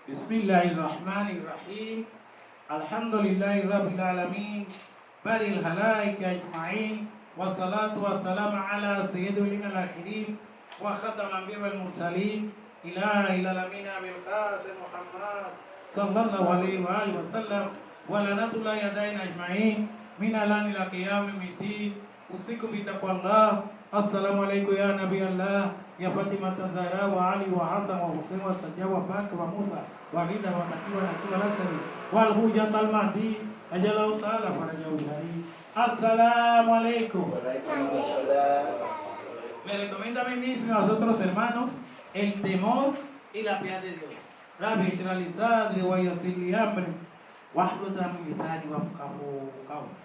Bismillahirrahmanirrahim. Alhamdulillahi Rabbil Alamin. Baril halaik ajma'in. Wassalatu wassalamu ala sayyidil akhirin. Wa khataman bil mursalin. Ila alamina bil qasim Muhammad sallallahu alaihi wa alihi wasallam. Wa lanatullahi yadain ajma'in. Min alani la qiyamil mitin. Usikum bitaqwallah. Assalamualaikum ya Nabi Allah. Ya Fatimah Zahra wa Ali wa Hasan wa Husain wa Sajjah wa Bakr wa Musa wa Rida wa Taqi wa Naqi wa Laskari wal Hujjat al Mahdi ajalahu ta'ala farajahu hari. Assalamualaikum. Me recomiendo a mí mismo y a los otros hermanos el temor y la piedad de Dios. Rabbi Shrah li sadri wa yassir li amri wahlul 'uqdatan min lisani yafqahu qawli.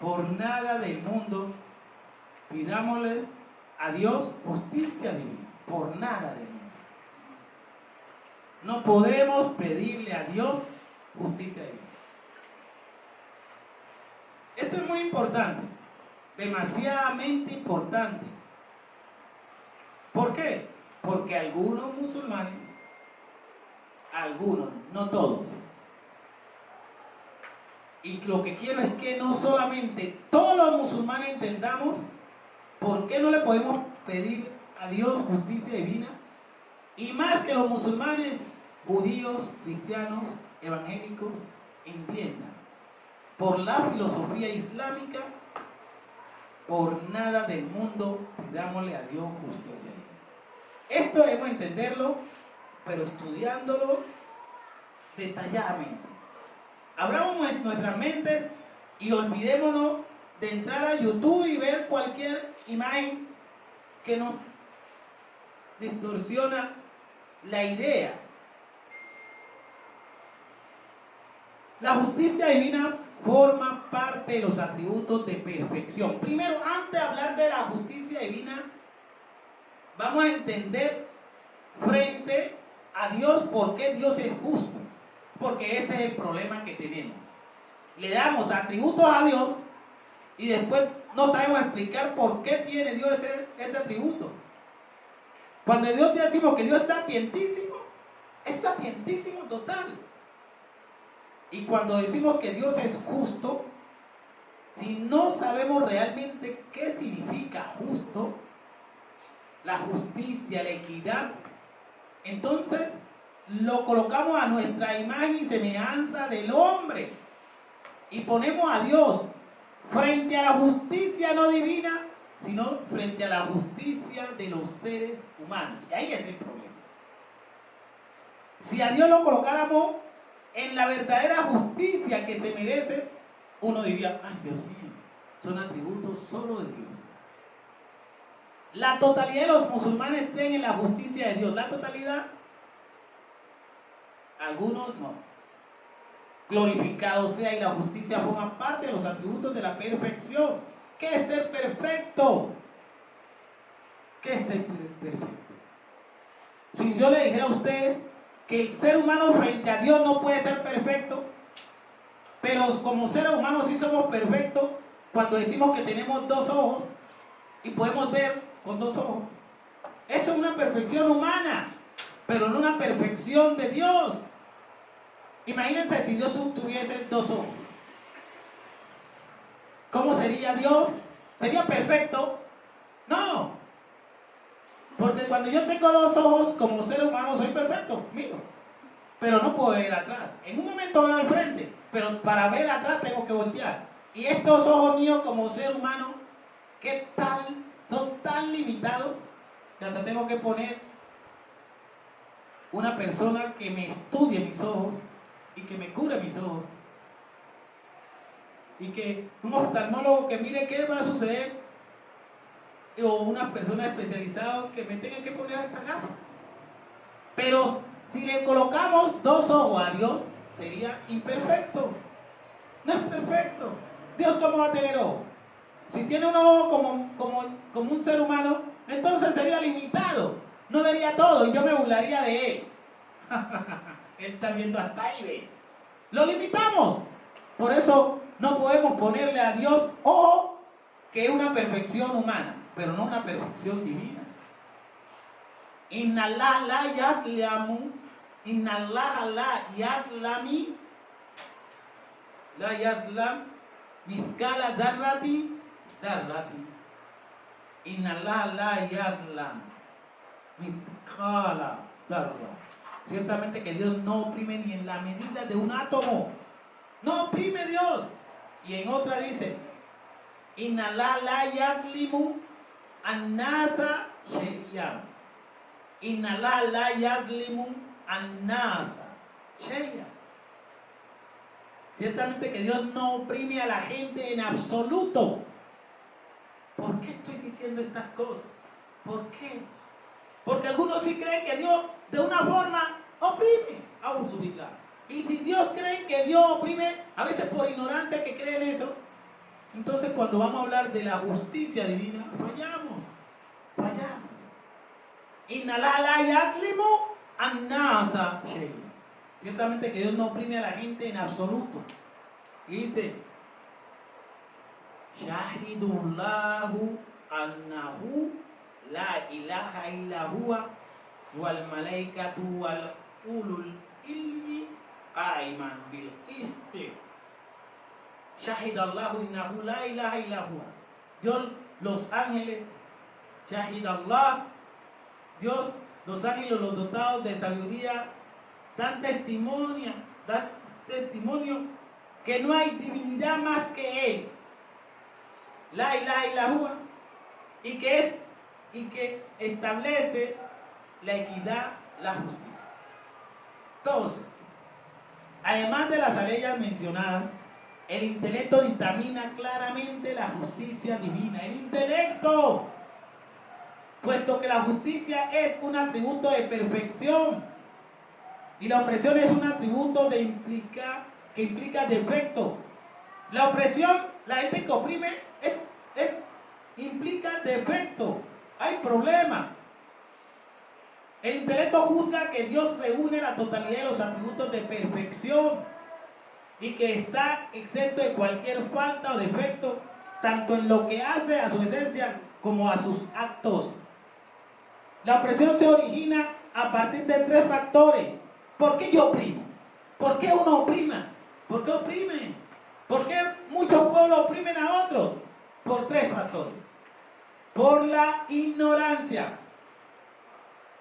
Por nada del mundo pidámosle a Dios justicia divina, por nada del mundo. No podemos pedirle a Dios justicia divina. Esto es muy importante, demasiadamente importante. ¿Por qué? Porque algunos musulmanes, algunos, no todos, y lo que quiero es que no solamente todos los musulmanes entendamos por qué no le podemos pedir a Dios justicia divina, y más que los musulmanes, judíos, cristianos, evangélicos, entiendan, por la filosofía islámica, por nada del mundo pidámosle a Dios justicia divina. Esto debemos entenderlo, pero estudiándolo detalladamente. Abramos nuestras mentes y olvidémonos de entrar a YouTube y ver cualquier imagen que nos distorsiona la idea. La justicia divina forma parte de los atributos de perfección. Primero, antes de hablar de la justicia divina, vamos a entender frente a Dios por qué Dios es justo. Porque ese es el problema que tenemos. Le damos atributos a Dios y después no sabemos explicar por qué tiene Dios ese atributo. Cuando Dios decimos que Dios es sapientísimo total. Y cuando decimos que Dios es justo, si no sabemos realmente qué significa justo, la justicia, la equidad, entonces lo colocamos a nuestra imagen y semejanza del hombre y ponemos a Dios frente a la justicia no divina, sino frente a la justicia de los seres humanos. Y ahí es el problema. Si a Dios lo colocáramos en la verdadera justicia que se merece, uno diría, ay Dios mío, son atributos solo de Dios. La totalidad de los musulmanes creen en la justicia de Dios. La totalidad, algunos no. Glorificado sea, y la justicia forma parte de los atributos de la perfección. ¿Qué es ser perfecto? ¿Qué es ser perfecto? Si yo le dijera a ustedes que el ser humano frente a Dios no puede ser perfecto, pero como seres humanos sí somos perfectos cuando decimos que tenemos dos ojos y podemos ver con dos ojos. Eso es una perfección humana, pero no una perfección de Dios. Imagínense si Dios tuviese dos ojos. ¿Cómo sería Dios? ¿Sería perfecto? No. Porque cuando yo tengo dos ojos, como ser humano soy perfecto, miro. Pero no puedo ver atrás. En un momento veo al frente, pero para ver atrás tengo que voltear. Y estos ojos míos como ser humano, ¿qué tal? Son tan limitados que hasta tengo que poner una persona que me estudie mis ojos y que me cure mis ojos. Y que un oftalmólogo que mire qué va a suceder, o una persona especializada que me tenga que poner esta gafa. Pero si le colocamos dos ojos a Dios, sería imperfecto. No es perfecto. Dios, ¿cómo va a tener ojo? Si tiene un ojo como un ser humano, entonces sería limitado. No vería todo y yo me burlaría de él. Él está viendo hasta ahí, ve. Lo limitamos. Por eso no podemos ponerle a Dios ojo, que es una perfección humana, pero no una perfección divina. Inna Allah la ya'lamu Inna Allah la yadlam mithqala darrati. Inna Allah la yadlam mithqala darra. Ciertamente que Dios no oprime ni en la medida de un átomo. No oprime Dios. Y en otra dice, Inna Allah la yadlimu an-nasa shay'an. Inna Allah la yadlimu an-nasa shay'an. Ciertamente que Dios no oprime a la gente en absoluto. ¿Por qué estoy diciendo estas cosas? ¿Por qué? Porque algunos sí creen que Dios de una forma oprime. Y si Dios cree que Dios oprime, a veces por ignorancia que creen eso, entonces cuando vamos a hablar de la justicia divina, fallamos. Inna Allah la yadlimu an-nasa shay'an. Ciertamente que Dios no oprime a la gente en absoluto. Y dice, Shahidullahu annahu la ilaha illa huwa wal malaikatu wal ulul ilmi qaiman bil qisti. Shahidallahu innahu la ilaha illa huwa. Dios, los ángeles, Shahidallah, Dios, los ángeles, los dotados de sabiduría, dan testimonio que no hay divinidad más que Él, la ilaha illa huwa, y que establece la equidad, la justicia. Entonces, además de las leyes mencionadas, el intelecto dictamina claramente la justicia divina. El intelecto, puesto que la justicia es un atributo de perfección y la opresión es un atributo que implica defecto. La opresión, la gente que oprime, implica defecto. Hay problema. El intelecto juzga que Dios reúne la totalidad de los atributos de perfección y que está exento de cualquier falta o defecto, tanto en lo que hace a su esencia como a sus actos. La opresión se origina a partir de tres factores. ¿Por qué yo oprimo? ¿Por qué uno oprima? ¿Por qué oprime? ¿Por qué muchos pueblos oprimen a otros? Por tres factores. Por la ignorancia,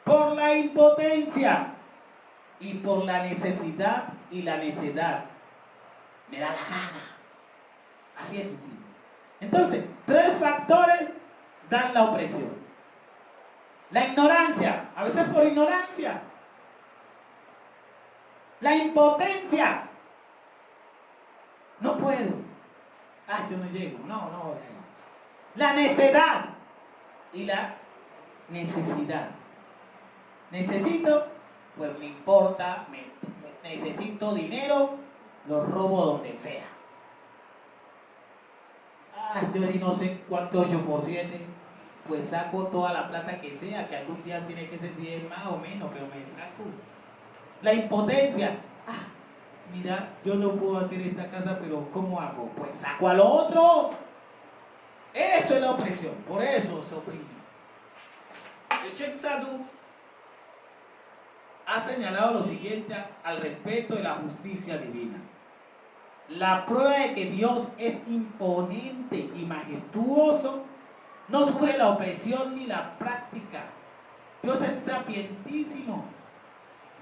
por la impotencia y por la necesidad y la necedad. Me da la gana. Así es sencillo. Entonces, tres factores dan la opresión. La ignorancia, a veces por ignorancia. La impotencia. No puedo. Yo no llego. No. La necedad y la necesidad. Necesito, pues me importa, necesito dinero, lo robo donde sea. Yo no sé cuánto 8%, pues saco toda la plata que sea, que algún día tiene que ser 100 más o menos, pero me saco. La impotencia. Mira, yo no puedo hacer esta casa, pero ¿cómo hago? Pues saco al otro. Eso es la opresión, por eso se oprime. El Sheikh Sadu ha señalado lo siguiente al respecto de la justicia divina. La prueba de que Dios es imponente y majestuoso no sufre la opresión ni la práctica. Dios es sapientísimo.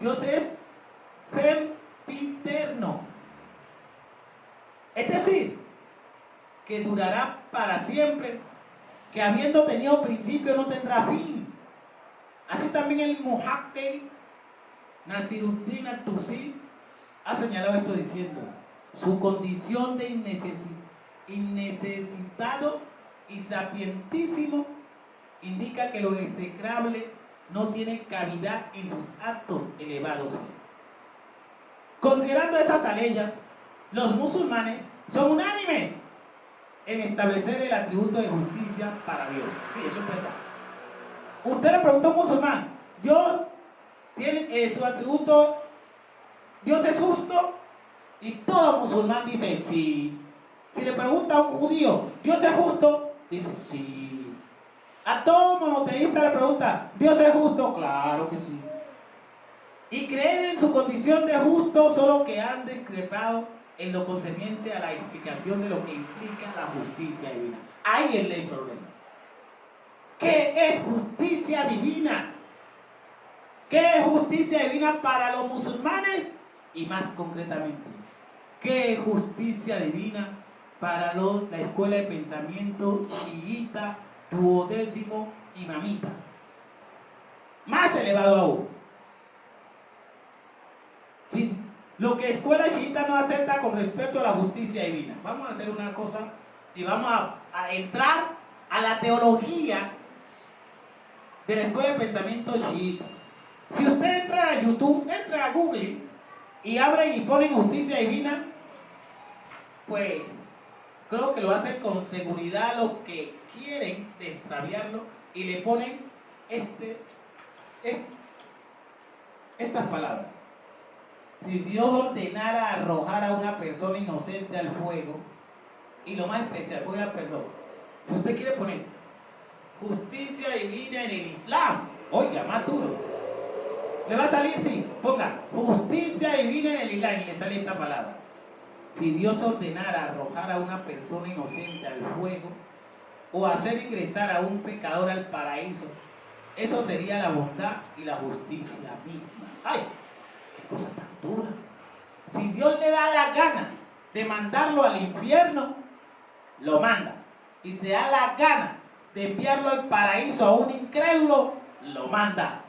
Dios es sempiterno. Es decir, que durará para siempre, que habiendo tenido principio no tendrá fin. Así también el Muhakkik Nasiruddin al-Tusi ha señalado esto diciendo: su condición de innecesitado y sapientísimo indica que lo execrable no tiene cavidad en sus actos elevados. Considerando esas leyes, los musulmanes son unánimes en establecer el atributo de justicia para Dios. Sí, eso es verdad. Usted le preguntó a un musulmán, Dios tiene su atributo, Dios es justo, y todo musulmán dice sí. Si le pregunta a un judío, ¿Dios es justo? Dice sí. A todo monoteísta le pregunta, ¿Dios es justo? Claro que sí. y creen en su condición de justo, solo que han discrepado en lo concerniente a la explicación de lo que implica la justicia divina. Ahí es el problema. ¿Qué es justicia divina? ¿Qué es justicia divina para los musulmanes? Y más concretamente, ¿qué es justicia divina para la escuela de pensamiento chiita, duodécimo, imamita? Más elevado aún. Sí, lo que escuela chiita no acepta con respecto a la justicia divina. Vamos a hacer una cosa y vamos a entrar a la teología de la escuela de pensamiento chiita. Si usted entra a YouTube, entra a Google y abren y ponen justicia divina, pues creo que lo hacen con seguridad los que quieren extraviarlo y le ponen estas palabras. Si Dios ordenara arrojar a una persona inocente al fuego, y lo más especial, voy a perdón, si usted quiere poner justicia divina en el Islam, oiga, más duro, le va a salir, sí, ponga justicia divina en el Islam y le sale esta palabra. Si Dios ordenara arrojar a una persona inocente al fuego o hacer ingresar a un pecador al paraíso, eso sería la bondad y la justicia misma. ¡Ay! ¡Qué cosa tan dura! Si Dios le da la gana de mandarlo al infierno, lo manda. Y se da la gana de enviarlo al paraíso a un incrédulo, lo manda.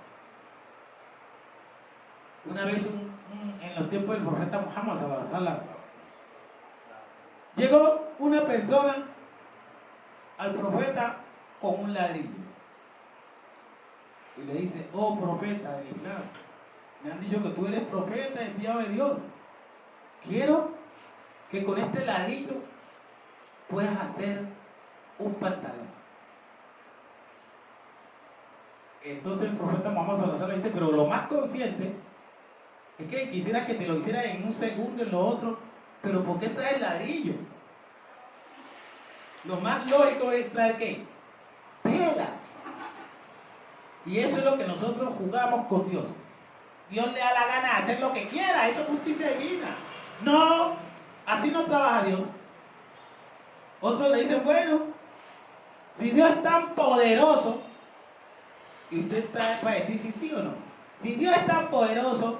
Una vez en los tiempos del profeta Muhammad sallallahu alaihi wasallam, llegó una persona al profeta con un ladrillo y le dice: oh profeta del Islam, me han dicho que tú eres profeta enviado de Dios, quiero que con este ladrillo puedas hacer un pantalón. Entonces el profeta Muhammad sallallahu alaihi wasallam dice: pero lo más consciente es que quisiera que te lo hiciera en un segundo, en lo otro, pero ¿por qué traes ladrillo? Lo más lógico es traer ¿qué? Tela. Y eso es lo que nosotros jugamos con Dios. Dios le da la gana de hacer lo que quiera, eso es justicia divina. No, así no trabaja Dios. Otros le dicen: bueno, si Dios es tan poderoso, y usted está para decir si sí o no. Si Dios es tan poderoso,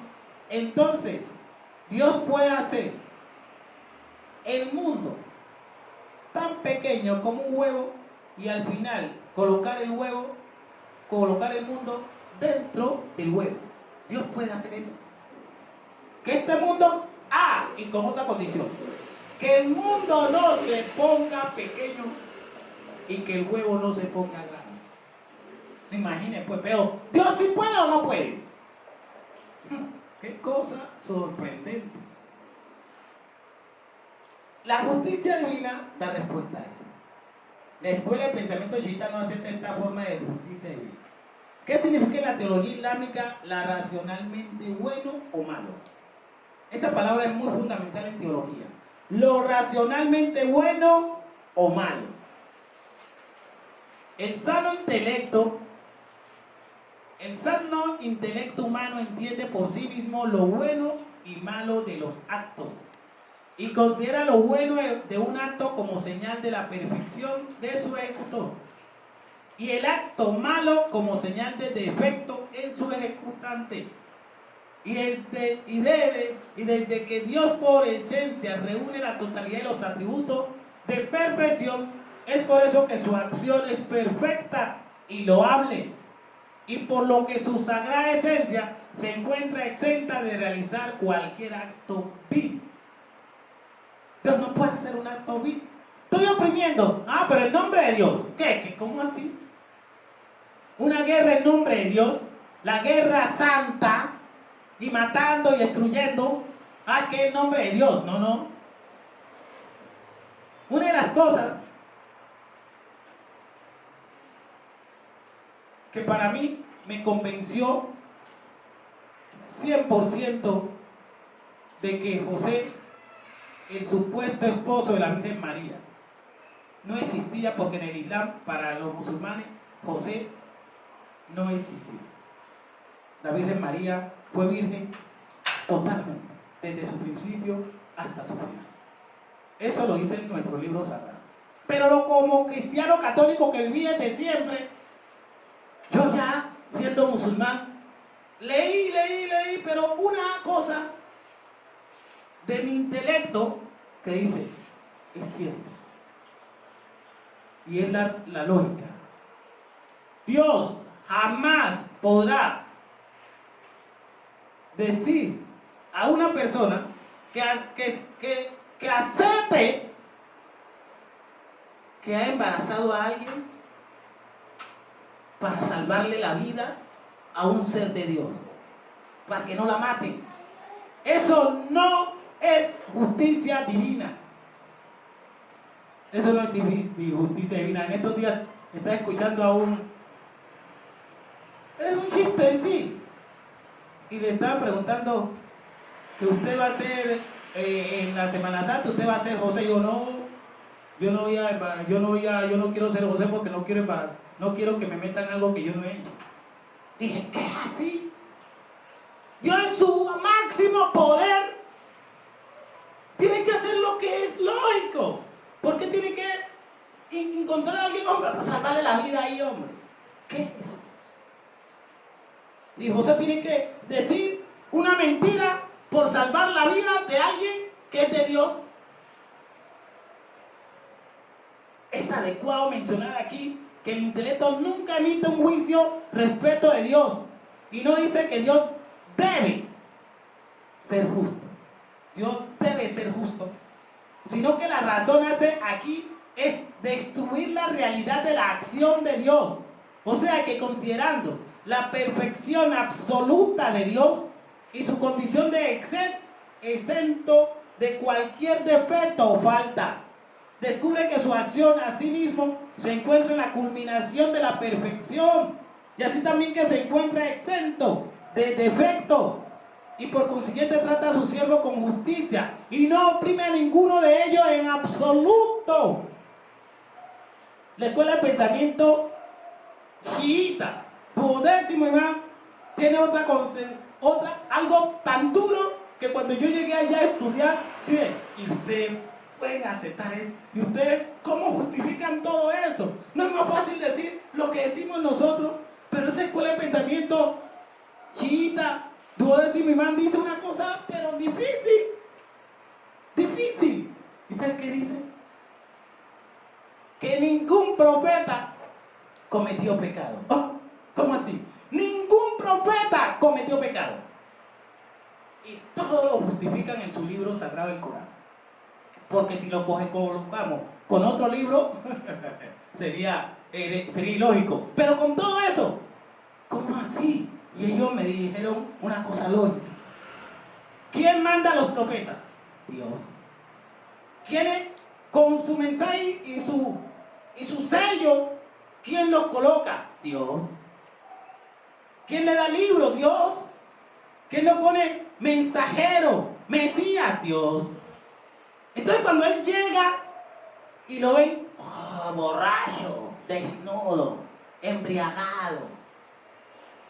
entonces Dios puede hacer el mundo tan pequeño como un huevo y al final colocar el mundo dentro del huevo. Dios puede hacer eso. Que este mundo, y con otra condición, que el mundo no se ponga pequeño y que el huevo no se ponga grande. Imaginen pues, pero ¿Dios sí puede o no puede? Qué cosa sorprendente. La justicia divina da respuesta a eso. La escuela de pensamiento chiita no acepta esta forma de justicia divina. ¿Qué significa en la teología islámica la racionalmente bueno o malo? Esta palabra es muy fundamental en teología. Lo racionalmente bueno o malo. El sano intelecto humano entiende por sí mismo lo bueno y malo de los actos y considera lo bueno de un acto como señal de la perfección de su ejecutor y el acto malo como señal de defecto en su ejecutante. Y desde que Dios por esencia reúne la totalidad de los atributos de perfección, es por eso que su acción es perfecta y loable, y por lo que su sagrada esencia se encuentra exenta de realizar cualquier acto vil. Dios no puede hacer un acto vil. Estoy oprimiendo. Pero en nombre de Dios. ¿Qué? ¿Cómo así? Una guerra en nombre de Dios, la guerra santa, y matando y destruyendo. ¿Qué en nombre de Dios? No. Una de las cosas que para mí me convenció 100% de que José, el supuesto esposo de la Virgen María, no existía, porque en el Islam, para los musulmanes, José no existía. La Virgen María fue virgen totalmente, desde su principio hasta su final. Eso lo dice en nuestro libro sagrado. Pero como cristiano católico que viví desde siempre, yo ya siendo musulmán, leí, pero una cosa de mi intelecto que dice, es cierto. Y es la lógica. Dios jamás podrá decir a una persona que acepte que ha embarazado a alguien para salvarle la vida a un ser de Dios, para que no la maten. Eso no es justicia divina. Eso no es justicia divina. En estos días está escuchando es un chiste en sí. Y le estaba preguntando que usted va a ser, en la Semana Santa, usted va a ser José. Yo no quiero ser José porque no quiero que me metan algo que yo no he hecho. Dije, ¿qué es así? Dios en su máximo poder tiene que hacer lo que es lógico. ¿Por qué tiene que encontrar a alguien, hombre, para salvarle la vida ahí, hombre? ¿Qué es eso? Y José tiene que decir una mentira por salvar la vida de alguien que es de Dios. Es adecuado mencionar aquí que el intelecto nunca emite un juicio respecto de Dios. Y no dice que Dios debe ser justo. Dios debe ser justo. Sino que la razón hace aquí es destruir la realidad de la acción de Dios. O sea que considerando la perfección absoluta de Dios y su condición de exento de cualquier defecto o falta, descubre que su acción a sí mismo se encuentra en la culminación de la perfección y así también que se encuentra exento de defecto y por consiguiente trata a su siervo con justicia y no oprime a ninguno de ellos en absoluto. La escuela de pensamiento chiita, duodécimo, imán, tiene algo tan duro que cuando yo llegué allá a estudiar, dije, y ustedes pueden aceptar eso, y ustedes cómo justifican todo eso. No es más fácil decir lo que decimos nosotros, pero esa escuela de pensamiento chiita, duodécimo imán dice una cosa, pero difícil. ¿Y sabes qué dice? Que ningún profeta cometió pecado. Oh, ¿cómo así? Ningún profeta cometió pecado. Y todo lo justifican en su libro sagrado, el Corán. Porque si lo colocamos con otro libro, sería ilógico. Pero con todo eso, ¿cómo así? Y ellos me dijeron una cosa lógica. ¿Quién manda a los profetas? Dios. ¿Quién con su mensaje y su sello? ¿Quién los coloca? Dios. ¿Quién le da libro? Dios. ¿Quién lo pone mensajero? Mesías, Dios. Entonces cuando él llega y lo ven, borracho, desnudo, embriagado,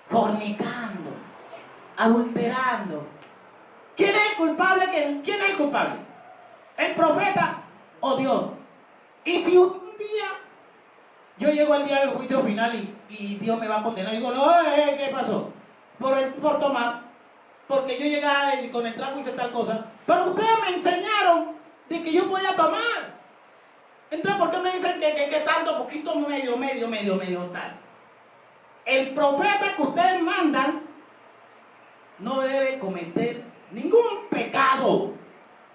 fornicando, adulterando, ¿quién es el culpable? ¿Quién es el culpable? ¿El profeta o Dios? Y si un día yo llego al día del juicio final y Dios me va a condenar, y digo, no, ¿qué pasó? Por tomar, porque yo llegué con el trago y hice tal cosa, pero ustedes me enseñaron de que yo podía tomar. Entonces, ¿por qué me dicen que tanto, poquito, medio, tal? El profeta que ustedes mandan no debe cometer ningún pecado.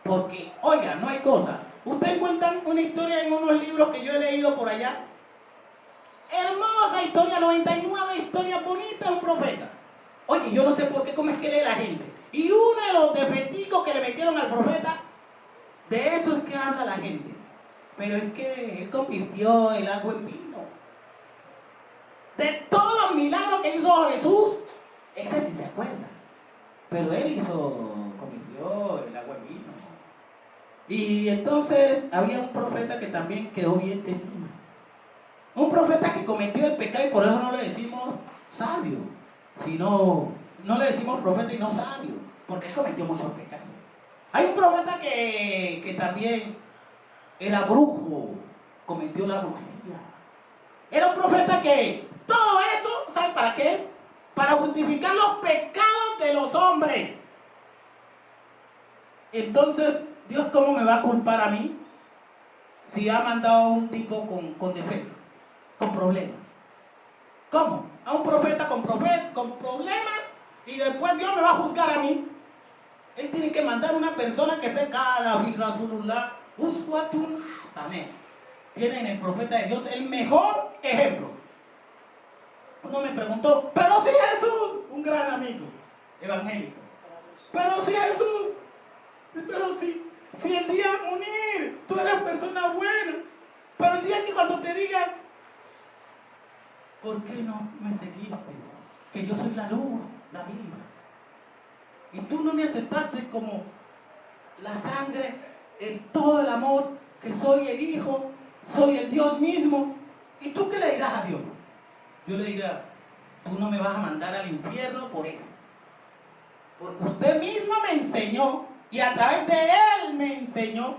Porque, oiga, no hay cosa. Ustedes cuentan una historia en unos libros que yo he leído por allá. Hermosa historia, 99 historias bonitas de un profeta. Oye, yo no sé por qué, cómo es que lee la gente. Y uno de los defecticos que le metieron al profeta, de eso es que habla la gente. Pero es que él convirtió el agua en vino. De todos los milagros que hizo Jesús, ese sí se acuerda. Pero él convirtió el agua en vino. Y entonces había un profeta que también quedó bien temido. Un profeta que cometió el pecado y por eso no le decimos sabio, sino no le decimos profeta y no sabio, porque él cometió muchos pecados. Hay un profeta que también era brujo, cometió la brujería. Era un profeta que todo eso, ¿sabe para qué? Para justificar los pecados de los hombres. Entonces, ¿Dios cómo me va a culpar a mí si ha mandado a un tipo con defecto, con problemas? ¿Cómo? A un profeta con problemas y después Dios me va a juzgar a mí. Él tiene que mandar una persona que se cala, Rasulullah, Uswatun Hasanah. Tiene en el profeta de Dios el mejor ejemplo. Uno me preguntó, pero si Jesús, un gran amigo evangélico, pero si Jesús, pero si el día Munir, tú eres persona buena, pero el día que cuando te digan, ¿por qué no me seguiste? Que yo soy la luz, la vida. Y tú no me aceptaste como la sangre, en todo el amor, que soy el Hijo, soy el Dios mismo. ¿Y tú qué le dirás a Dios? Yo le diré, tú no me vas a mandar al infierno por eso. Porque usted mismo me enseñó, y a través de Él me enseñó,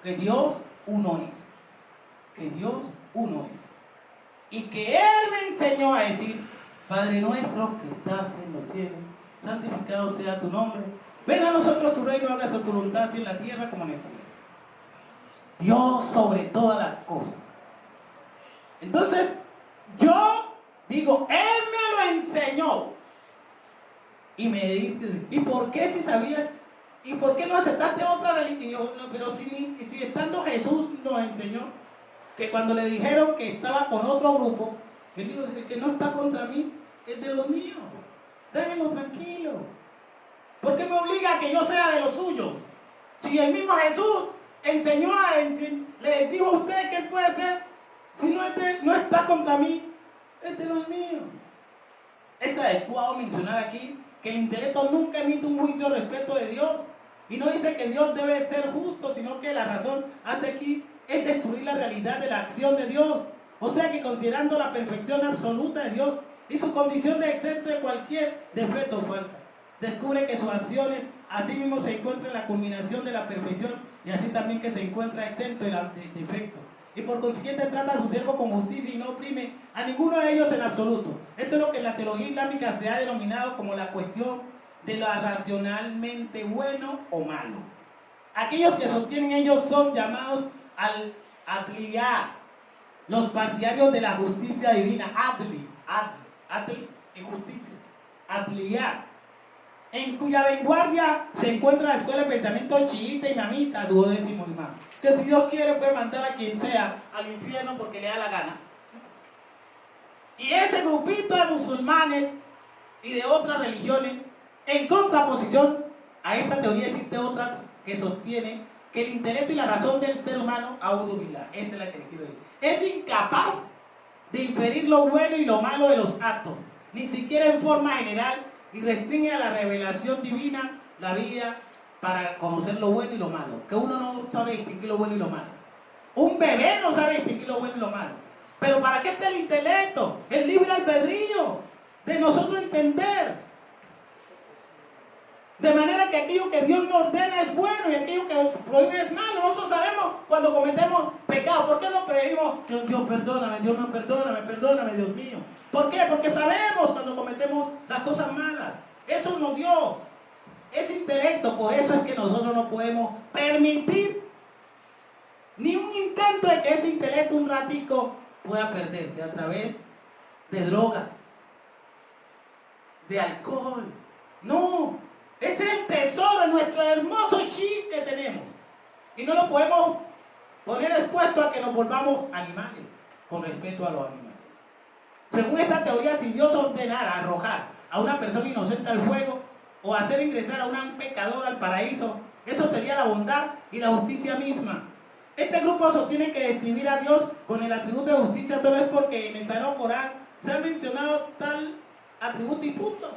que Dios uno es. Que Dios uno es. Y que Él me enseñó a decir, Padre nuestro que estás en los cielos, santificado sea tu nombre. Venga a nosotros tu reino, hágase tu voluntad, así en la tierra como en el cielo. Dios sobre todas las cosas. Entonces, yo digo, Él me lo enseñó. Y me dice, ¿y por qué si sabías? ¿Y por qué no aceptaste otra religión? No, pero si estando Jesús nos enseñó que cuando le dijeron que estaba con otro grupo, él dijo, el que no está contra mí es de los míos. Déjenlo tranquilo. ¿Por qué me obliga a que yo sea de los suyos? Si el mismo Jesús enseñó le dijo a usted que él puede ser, si no está contra mí, es de los míos. Es adecuado mencionar aquí que el intelecto nunca emite un juicio respecto de Dios. Y no dice que Dios debe ser justo, sino que la razón hace aquí es destruir la realidad de la acción de Dios. O sea que considerando la perfección absoluta de Dios y su condición de exento de cualquier defecto o falta, descubre que sus acciones así mismo se encuentran en la culminación de la perfección y así también que se encuentra exento de defecto. Y por consiguiente trata a su siervo con justicia y no oprime a ninguno de ellos en absoluto. Esto es lo que en la teología islámica se ha denominado como la cuestión de lo racionalmente bueno o malo. Aquellos que sostienen ellos son llamados al adliyá, los partidarios de la justicia divina, adli y justicia, adliyá, en cuya vanguardia se encuentra la escuela de pensamiento chiita y mamita, duodécimo imán, que si Dios quiere puede mandar a quien sea al infierno porque le da la gana. Y ese grupito de musulmanes y de otras religiones, en contraposición a esta teoría, existe otras que sostienen que el intelecto y la razón del ser humano, audubillah, esa es la que le quiero decir, es incapaz de inferir lo bueno y lo malo de los actos, ni siquiera en forma general, y restringe a la revelación divina la vida para conocer lo bueno y lo malo, que uno no sabe distinguir lo bueno y lo malo. Un bebé no sabe distinguir lo bueno y lo malo. Pero ¿para qué está el intelecto? El libre albedrío de nosotros entender. De manera que aquello que Dios nos ordena es bueno y aquello que prohíbe es malo. Nosotros sabemos cuando cometemos pecado. ¿Por qué no pedimos, Dios perdóname, Dios me perdóname, Dios mío? ¿Por qué? Porque sabemos cuando cometemos las cosas malas. Eso nos dio ese intelecto. Por eso es que nosotros no podemos permitir ni un intento de que ese intelecto un ratico pueda perderse a través de drogas, de alcohol. No, ese es el tesoro, nuestro hermoso chip que tenemos. Y no lo podemos poner expuesto a que nos volvamos animales, con respeto a los animales. Según esta teoría, si Dios ordenara arrojar a una persona inocente al fuego o hacer ingresar a un pecador al paraíso, eso sería la bondad y la justicia misma. Este grupo sostiene que describir a Dios con el atributo de justicia solo es porque en el Sagrado Corán se ha mencionado tal atributo y punto.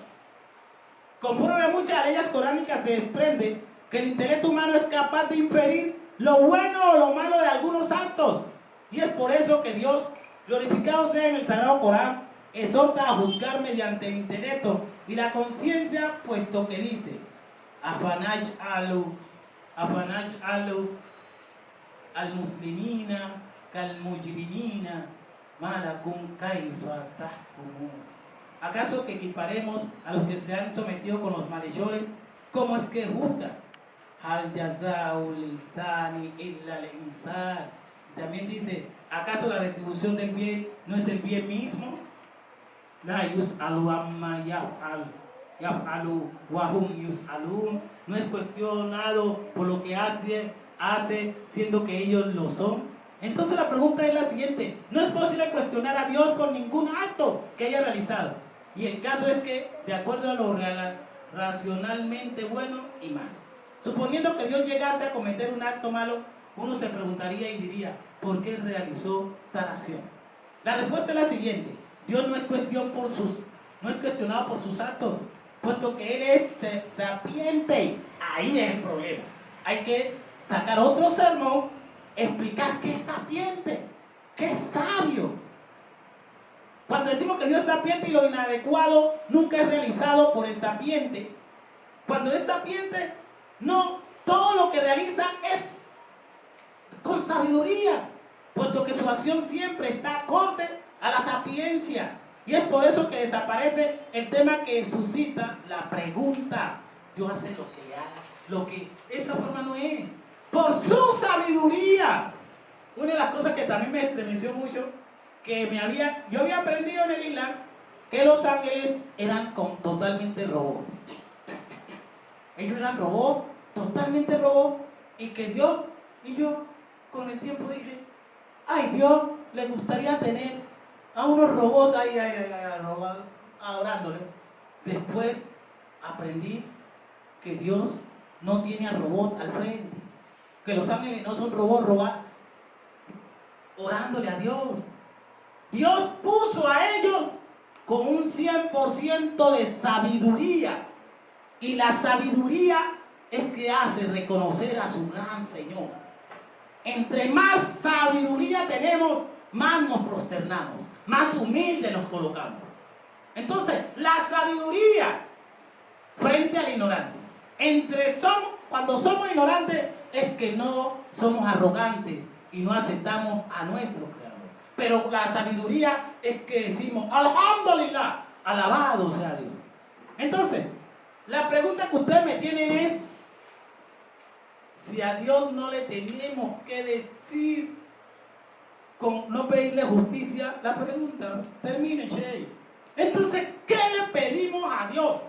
Conforme a muchas leyes coránicas se desprende que el intelecto humano es capaz de inferir lo bueno o lo malo de algunos actos. Y es por eso que Dios, glorificado sea en el Sagrado Corán, exhorta a juzgar mediante el intelecto y la conciencia, puesto que dice, afanaj alu al muslimina kal mujrimina malakum kaifa tahkumun. ¿Acaso que equiparemos a los que se han sometido con los malhechores? ¿Cómo es que juzgan? Hal jazau lisani illa al-insan. También dice, ¿acaso la retribución del bien no es el bien mismo? La yus'alu amma yaf'alu wa hum yus'alun. No es cuestionado por lo que hace, siendo que ellos lo son. Entonces la pregunta es la siguiente: no es posible cuestionar a Dios por ningún acto que haya realizado. Y el caso es que, de acuerdo a lo racionalmente bueno y malo. Suponiendo que Dios llegase a cometer un acto malo, uno se preguntaría y diría, ¿por qué realizó tal acción? La respuesta es la siguiente: Dios no es cuestionado por sus actos, puesto que Él es sapiente. Ahí es el problema. Hay que sacar otro sermón, explicar qué es sapiente, qué es sabio. Cuando decimos que Dios es sapiente y lo inadecuado nunca es realizado por el sapiente, cuando es sapiente, no, todo lo que realiza es con sabiduría, puesto que su acción siempre está acorde a la sapiencia. Y es por eso que desaparece el tema que suscita la pregunta. Dios hace lo que haga, lo que esa forma no es, por su sabiduría. Una de las cosas que también me estremeció mucho, que yo había aprendido en el Islam, que los ángeles eran totalmente robots. Ellos eran robots, totalmente robots, y que Dios, y yo con el tiempo dije, ay, Dios le gustaría tener a unos robots ahí adorándole. Después aprendí que Dios no tiene a robot al frente, que los ángeles no son robots orándole a Dios. Dios puso a ellos con un 100% de sabiduría, y la sabiduría es que hace reconocer a su gran Señor. Entre más sabiduría tenemos, más nos prosternamos, más humildes nos colocamos. Entonces, la sabiduría frente a la ignorancia. Cuando somos ignorantes es que no somos arrogantes y no aceptamos a nuestro Creador. Pero la sabiduría es que decimos, alhamdulillah, alabado sea Dios. Entonces, la pregunta que ustedes me tienen es, si a Dios no le tenemos que decir, no pedirle justicia, la pregunta termine, Shey. Entonces, ¿qué le pedimos a Dios?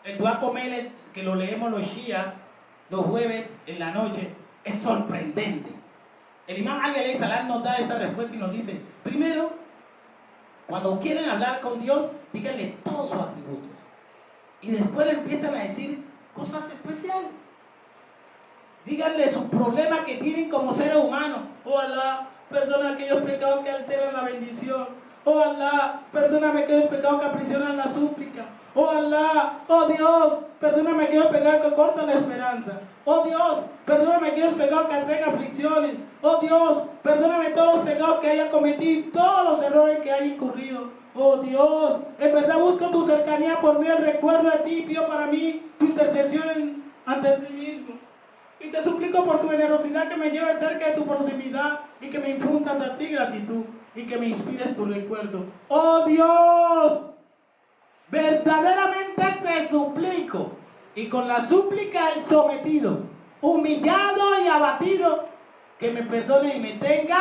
El Dua Comele, que lo leemos los Shia los jueves en la noche, es sorprendente. El Imam Ali alayhi salam nos da esa respuesta y nos dice, primero, cuando quieren hablar con Dios, díganle todos sus atributos. Y después le empiezan a decir cosas especiales. Díganle sus problemas que tienen como seres humanos. Oh Allah, perdona aquellos pecados que alteran la bendición. Oh Allah, perdóname aquellos pecados que aprisionan la súplica. Oh Allah, oh Dios, perdóname aquellos pecados que cortan la esperanza. Oh Dios, perdóname aquellos pecados que atraen aflicciones. Oh Dios, perdóname todos los pecados que haya cometido, todos los errores que haya incurrido. Oh Dios, en verdad busco tu cercanía por mí, el recuerdo de ti, pido para mí tu intercesión ante ti mismo. Y te suplico por tu generosidad que me lleves cerca de tu proximidad y que me infundas a ti gratitud y que me inspires tu recuerdo. Oh Dios, verdaderamente te suplico, y con la súplica he sometido, humillado y abatido, que me perdone y me tenga